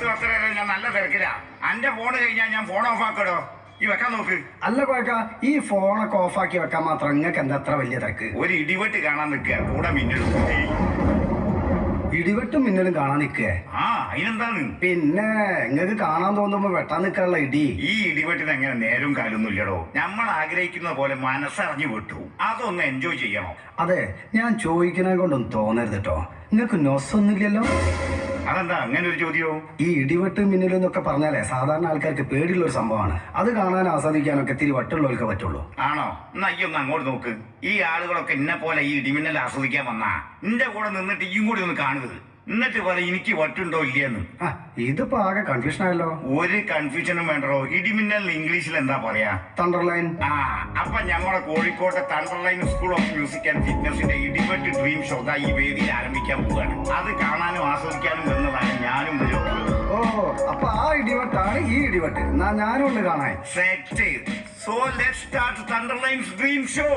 10 ഞാൻ നല്ല തിരക്കില്ല. അന്റെ ഫോണ് കഴിഞ്ഞാൽ ഞാൻ ഫോൺ ഓഫ് ആക്കടോ. ഈ വെക്കാൻ നോക്ക്. അല്ല കോയക്ക, ഈ ഫോണൊക്കെ ഓഫാക്കി വെക്കാൻ മാത്രം നിങ്ങൾക്ക് എന്താ അത്ര വലിയ തിരക്ക്? ഒരു ഇടിവെട്ട് കാണാൻ നിൽക്കുക, കൂടെ മിന്നലും. ഇടിവെട്ടും മിന്നലും കാണാൻ നിൽക്കേ? ആ, അതിനെന്താണ്? പിന്നെ നിങ്ങൾക്ക് കാണാൻ തോന്നുമ്പോ വെട്ടാൻ നിൽക്കാനുള്ള ഇടി. ഈ ഇടിവെട്ടിന് എങ്ങനെ നേരും കാലൊന്നും ഇല്ലടോ. നമ്മൾ ആഗ്രഹിക്കുന്ന പോലെ മനസ്സറിഞ്ഞു വിട്ടു. അതൊന്ന് എൻജോയ് ചെയ്യണോ? അതെ, ഞാൻ ചോദിക്കുന്നത് കൊണ്ടൊന്നും തോന്നരുത് കേട്ടോ. നിങ്ങൾക്ക് നൊസൊന്നുമില്ലല്ലോ. അതെന്താ അങ്ങനെ ഒരു ചോദ്യവും? ഈ ഇടിവെട്ട് മിന്നലും എന്നൊക്കെ പറഞ്ഞാലേ സാധാരണ ആൾക്കാർക്ക് പേടിയുള്ള ഒരു സംഭവമാണ്. അത് കാണാൻ ആസ്വദിക്കാനൊക്കെ ഇത്തിരി വട്ടുള്ളവർക്ക് പറ്റുള്ളൂ. ആണോ? എന്നാ ഈ ഒന്ന് അങ്ങോട്ട് നോക്ക്. ഈ ആളുകളൊക്കെ എന്നെ പോലെ ഈ ഇടിമിന്നൽ ആസ്വദിക്കാൻ വന്നാ എന്റെ കൂടെ നിന്നിട്ട് ഈ കൂടി ഒന്ന് കാണുന്നത്. എന്നിട്ട് പറയും എനിക്ക് വട്ടുണ്ടോ ഇല്ലയെന്ന്. ഇതിപ്പോ ആകെ കൺഫ്യൂഷൻ ആയല്ലോ. ഒരു കൺഫ്യൂഷനും വേണ്ടോ. ഇടിമിന്നൽ ഇംഗ്ലീഷിൽ എന്താ പറയാ? തണ്ടർലൈൻ. അപ്പൊ ഞമ്മടെ കോഴിക്കോട്ടെ Thunderline school of music and ഫിറ്റ്നസിന്റെ ഇടിവെട്ട് ഡ്രീം ഷോ ഈ വേദിയിൽ ആരംഭിക്കാൻ പോവുകയാണ്. അത് കാണാനും ആസ്വദിക്കാനും വരുന്നതാണ് ഞാനും വരും. ഓ, അപ്പൊ ആ ഇടിവെട്ടാണ് ഈ ഇടിവെട്ട്. ഞാനും ഉണ്ട് കാണാൻ. Set. So let's start Thunderline's dream show.